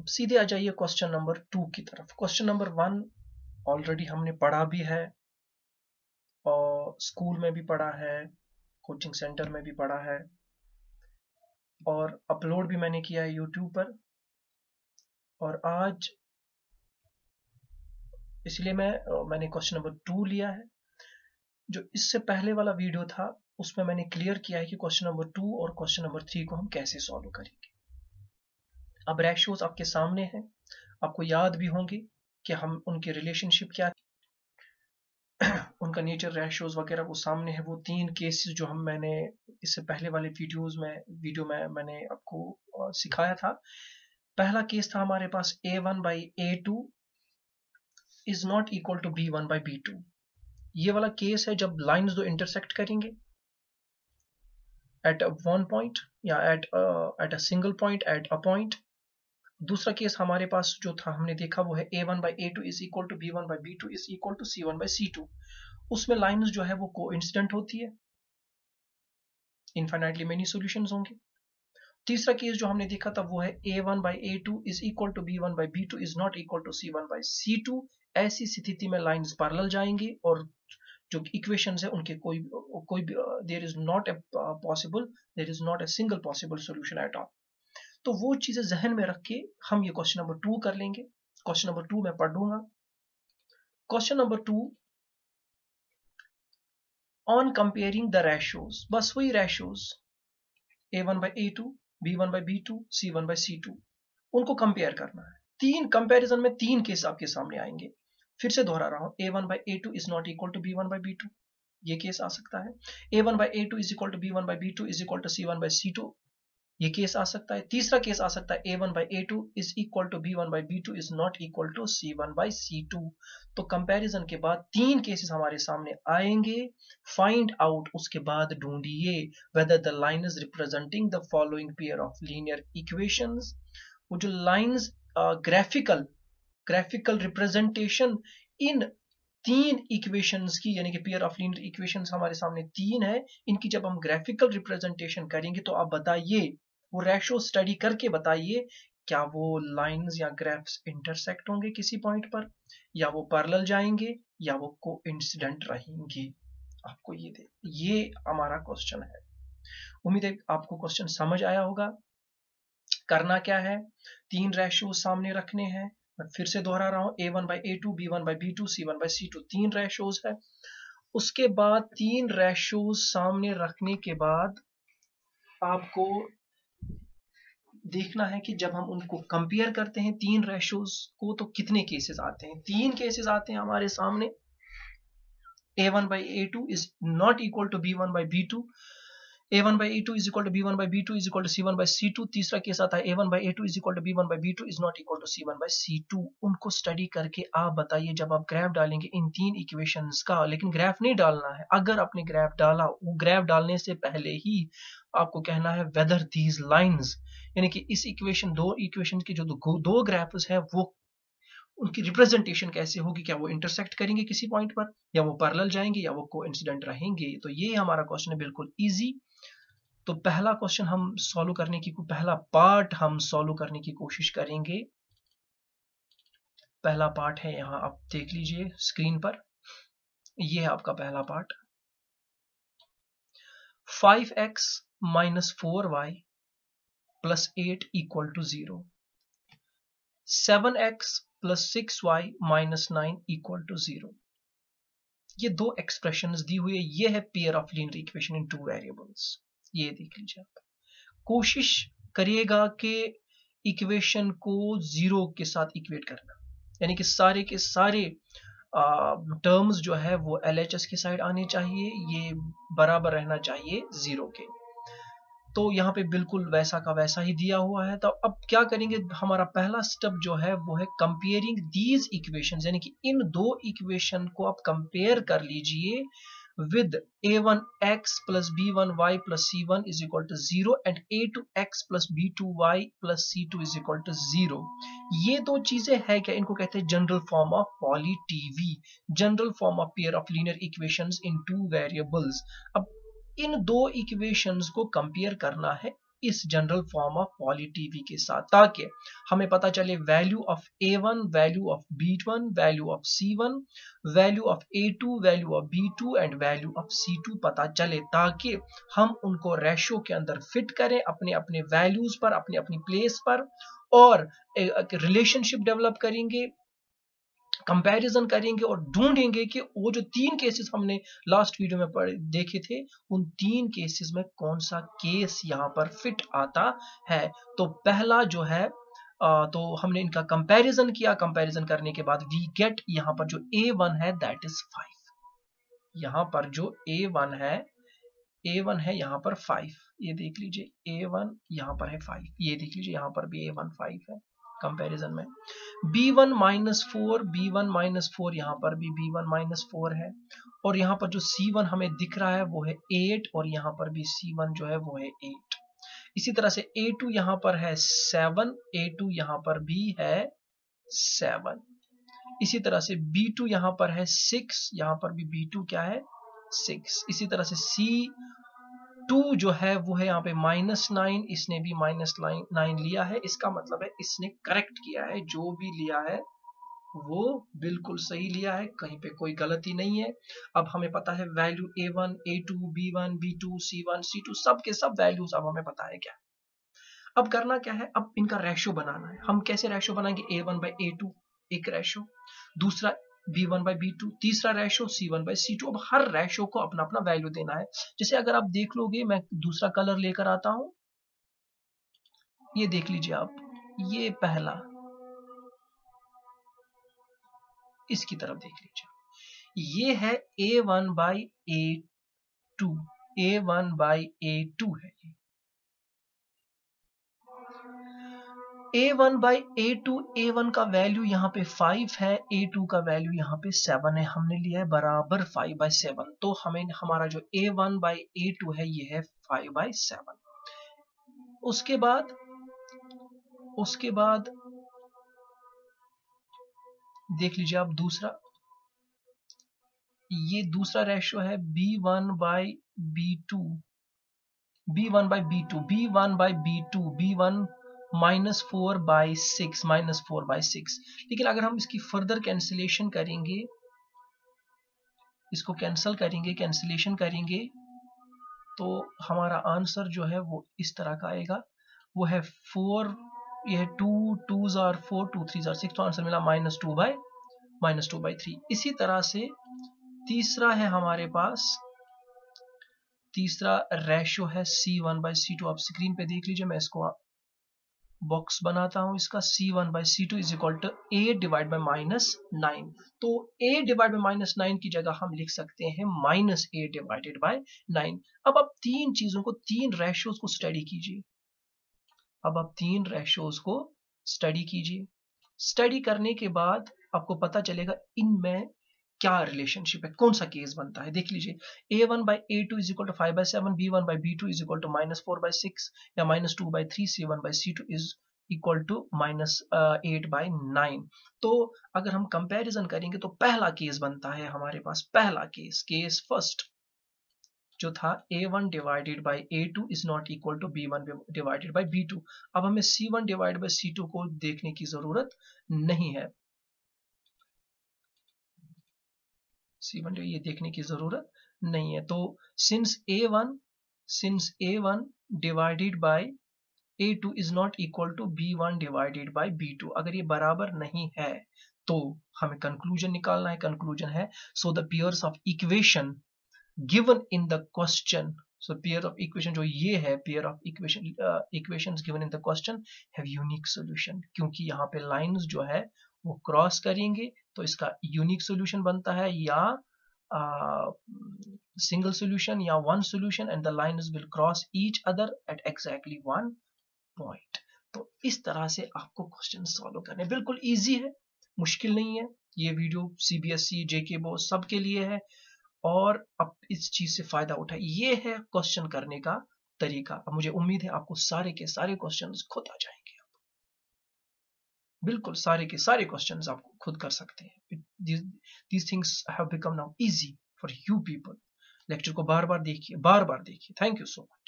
सीधे आ जाइए question number 2 की तरफ। क्वेश्चन नंबर 1 ऑलरेडी हमने पढ़ा भी है और स्कूल में भी पढ़ा है, कोचिंग सेंटर में भी पढ़ा है और अपलोड भी मैंने किया है यूट्यूब पर। और आज इसलिए मैंने क्वेश्चन नंबर 2 लिया है। जो इससे पहले वाला वीडियो था उसमें मैंने क्लियर किया है कि क्वेश्चन नंबर 2 और क्वेश्चन नंबर 3 को हम कैसे सॉल्व करेंगे। अब रेशियोज आपके सामने हैं, आपको याद भी होंगे कि हम उनके रिलेशनशिप क्या उनका नेचर, रेशियोज वगैरह वो सामने है। वो 3 केसेस जो मैंने इससे पहले वाले वीडियो में मैंने आपको सिखाया था। पहला केस था हमारे पास a1/a2 is not equal to b1/b2। ये वाला केस है जब लाइंस दो इंटरसेक्ट करेंगे एट वन पॉइंट या at a single point, at a point. दूसरा केस हमारे पास जो था हमने देखा वो है a1/a2 is equal to b1/b2 is equal to c1/c2। उसमें लाइंस जो है वो कोइंसिडेंट होती है, इनफाइनाइटली मेनी सॉल्यूशंस होंगे। तीसरा केस जो हमने देखा था वो है a1/a2 is equal to b1/b2 is not equal to c1/c2। ऐसी स्थिति में लाइंस पैरेलल जाएंगे और जो इक्वेशंस है उनके कोई there is not a single possible solution at all. तो वो चीजें जहन में रख के हम ये क्वेश्चन नंबर 2 कर लेंगे। क्वेश्चन नंबर 2 मैं पढ़ दूंगा। Question number 2 on comparing the ratios, बस वही रेशियोज a1/a2, b1/b2, c1/c2 उनको कंपेयर करना है। तीन कंपैरिजन में 3 केस आपके सामने आएंगे। फिर से दोहरा रहा हूं, a1/a2 is not equal to b1/b2, ये केस आ सकता है। a1/a2 is equal to b1/b2 is equal to c1/c2, ये केस आ सकता है। तीसरा केस आ सकता है a1/a2 is equal to b1/b2 is not equal to c1/c2। तो कंपैरिजन के बाद 3 केसेस हमारे सामने आएंगे। फाइंड आउट, उसके बाद ढूंढिए whether the line is representing the following pair of linear equations. वो जो lines graphical representation in 3 equations की, यानी कि पेयर ऑफ लीनियर इक्वेशंस हमारे सामने 3 है, इनकी जब हम ग्राफिकल रिप्रेजेंटेशन करेंगे तो आप बताइए, वो रेशो स्टडी करके बताइए, क्या वो लाइंस या ग्राफ्स इंटरसेक्ट होंगे किसी पॉइंट पर, या वो पैरेलल जाएंगे, या वो कोइंसिडेंट रहेंगे। आपको ये हमारा क्वेश्चन है। उम्मीद है आपको क्वेश्चन समझ आया होगा। करना क्या है, 3 रेशियो सामने रखने हैं। मैं फिर से दोहरा रहा हूं, a1/a2, b1/b2, c1/c2 3 रेशियोज है। उसके बाद 3 रेशियोज सामने रखने के बाद आपको देखना है कि जब हम उनको कंपेयर करते हैं 3 रेशियोज को तो कितने केसेस आते हैं। 3 केसेस आते हैं हमारे सामने। a1/a2 is not equal to b1/b2, a1/a2 is equal to b1/b2 is equal to c1/c2। तीसरा केस आता है a1/a2 is equal to b1/b2 is not equal to c1/c2। उनको स्टडी करके आप बताइए, जब आप ग्राफ डालेंगे इन 3 इक्वेशंस का, लेकिन ग्राफ नहीं डालना है। अगर आपने ग्राफ डाला, वो ग्राफ डालने से पहले ही आपको कहना है वेदर दीज लाइंस, यानी कि इस दो इक्वेशन के जो दो ग्राफ्स है वो उनकी रिप्रेजेंटेशन कैसे होगी, क्या वो इंटरसेक्ट करेंगे किसी पॉइंट पर, या वो पैरेलल जाएंगे, या वो कोइंसिडेंट रहेंगे। तो ये हमारा क्वेश्चन है, बिल्कुल इजी। तो पहला क्वेश्चन हम सॉल्व करने की, पहला पार्ट हम सॉल्व करने की कोशिश करेंगे। पहला पार्ट है, यहां आप देख लीजिए स्क्रीन पर, ये है आपका पहला part. 5x minus 4y plus 8 equal to 0, 7x plus 6y minus 9 equal to 0। ये दो एक्सप्रेशंस दी हुई है। ये है pair of linear equation in 2 variables. ये देख लीजिए आप। कोशिश करिएगा कि इक्वेशन को 0 के साथ इक्वेट करना, यानी कि सारे के सारे टर्म्स जो है वो LHS की साइड आने चाहिए, ये बराबर रहना चाहिए 0 के। तो यहाँ पे बिल्कुल वैसा का वैसा ही दिया हुआ है। तो अब क्या करेंगे, हमारा पहला स्टेप जो है वो है कंपेयरिंग दीज इक्वेशंस, यानी कि इन दो इक्वेशन को आप कंपेयर कर लीजिए with a1x plus b1y plus c1 is equal to 0 and a2x plus b2y plus c2 is equal to 0। ये दो चीजें है क्या, इनको कहते हैं general form of poly TV, general form of pair of linear equations in 2 variables. अब इन दो इक्वेशंस को कंपेयर करना है इस जनरल फॉर्म ऑफ पॉलीटीवी के साथ, ताकि हमें पता चले value of A1, value of B1, value of C1, value of A2, value of B2 and value of C2 पता चले, ताकि हम उनको रेशियो के अंदर फिट करें अपने अपने वैल्यूज पर, अपनी अपनी प्लेस पर, और रिलेशनशिप डेवलप करेंगे, कंपैरिजन करेंगे और ढूंढेंगे कि वो जो 3 केसेस हमने लास्ट वीडियो में देखे थे, उन 3 केसेस में कौन सा केस यहां पर फिट आता है। तो पहला जो है तो हमने इनका कंपैरिजन किया, कंपैरिजन करने के बाद वी गेट यहां पर जो A1 है दैट इज 5। यहां पर जो A1 है यहां पर 5, ये देख लीजिए A1 यहां पर है 5, ये देख लीजिए यहां पर भी A1 5 है कंपैरिजन में। B1 -4, B1 -4, यहां पर भी B1 -4 है, और यहां पर जो C1 हमें दिख रहा है वो है 8, और यहां पर भी C1 जो है वो है 8। इसी तरह से A2 यहां पर है 7, A2 यहां पर भी है 7। इसी तरह से B2 यहां पर है 6, यहां पर भी B2 क्या है 6। इसी तरह से C2 जो है वो है यहाँ पे -9, इसने भी -9 लिया है। इसका मतलब है इसने करेक्ट किया है, जो भी लिया है वो बिल्कुल सही लिया है, कहीं पे कोई गलती नहीं है। अब हमें पता है value A1, A2, B1, B2, C1, C2 सब के सब वैल्यूज अब हमें पता है क्या। अब करना क्या है, अब इनका रेशियो बनाना है। हम कैसे रेशियो बनाएंगे, A1/A2 एक रेशियो, दूसरा B1/B2, तीसरा रेशियो C1/C2। अब हर रेशियो को अपना अपना वैल्यू देना है। जैसे अगर आप देख लोगे, मैं दूसरा कलर लेकर आता हूं, ये देख लीजिए आप, ये पहला, इसकी तरफ देख लीजिए, ये है A1/A2, A1/A2 है A1/A2, A1 का वैल्यू यहाँ पे 5 है, A2 का वैल्यू यहाँ पे 7 है, हमने लिया है बराबर 5/7। तो हमें हमारा जो A1/A2 है ये है 5/7। उसके बाद देख लीजिए आप दूसरा, ये दूसरा रेशियो है B1/B2, B1/B2, B1/B2, B1 -4/6, -4/6। लेकिन अगर हम इसकी फर्दर कैंसिलेशन करेंगे, इसको कैंसिलेशन करेंगे, तो हमारा आंसर जो है वो इस तरह का आएगा, वो है 4, ये है 2 2s are 4, 2 3s are 6, तो आंसर मिला -2/3। इसी तरह से तीसरा है हमारे पास, तीसरा रेशियो है C1/C2। आप स्क्रीन पे देख लीजिए, मैं इसको बॉक्स बनाता हूं, इसका C1/C2 is equal to A divide by -9। तो A डिवाइड बाई -9 की जगह हम लिख सकते हैं -A डिवाइडेड बाई 9। अब आप तीन चीजों को, तीन रेशियोज को स्टडी कीजिए। अब आप तीन रेशियोज को स्टडी कीजिए। स्टडी करने के बाद आपको पता चलेगा इनमें क्या रिलेशनशिप है, कौन सा केस बनता है। देख लीजिए, A1/A2 is equal to 5/7, B1/B2 is equal to -4/6 या -2/3, C1/C2 इज इक्वल टू -8/9। तो अगर हम कंपैरिजन करेंगे तो पहला केस बनता है हमारे पास, पहला केस फर्स्ट जो था A1 divided by A2 is not equal to B1 divided by B2। अब हमें C1 डिवाइड बाई C2 को देखने की जरूरत नहीं है, C1 ये देखने की जरूरत नहीं है। तो since A1 divided by A2 is not equal to B1 divided by B2, अगर ये बराबर नहीं है तो हमें कंक्लूजन निकालना है। कंक्लूजन है, so the pairs of equation given in the question, so pair of equation जो ये है, pair of equations given in the question have unique solution. क्योंकि यहाँ पे लाइंस जो है वो क्रॉस करेंगे तो इसका यूनिक सॉल्यूशन बनता है, या सिंगल सॉल्यूशन या one solution, and the lines will cross each other at exactly one point. तो इस तरह से आपको क्वेश्चन सॉल्व करने, बिल्कुल इजी है, मुश्किल नहीं है। ये वीडियो CBSE, JK बोर्ड सबके लिए है, और अब इस चीज से फायदा उठाए। ये है क्वेश्चन करने का तरीका। अब मुझे उम्मीद है आपको सारे के सारे क्वेश्चंस खुद आ जाएंगे, बिल्कुल सारे के सारे क्वेश्चंस आप खुद कर सकते हैं। these things have become now easy for you people। Lecture को बार बार देखिए, बार बार देखिए। Thank you so much.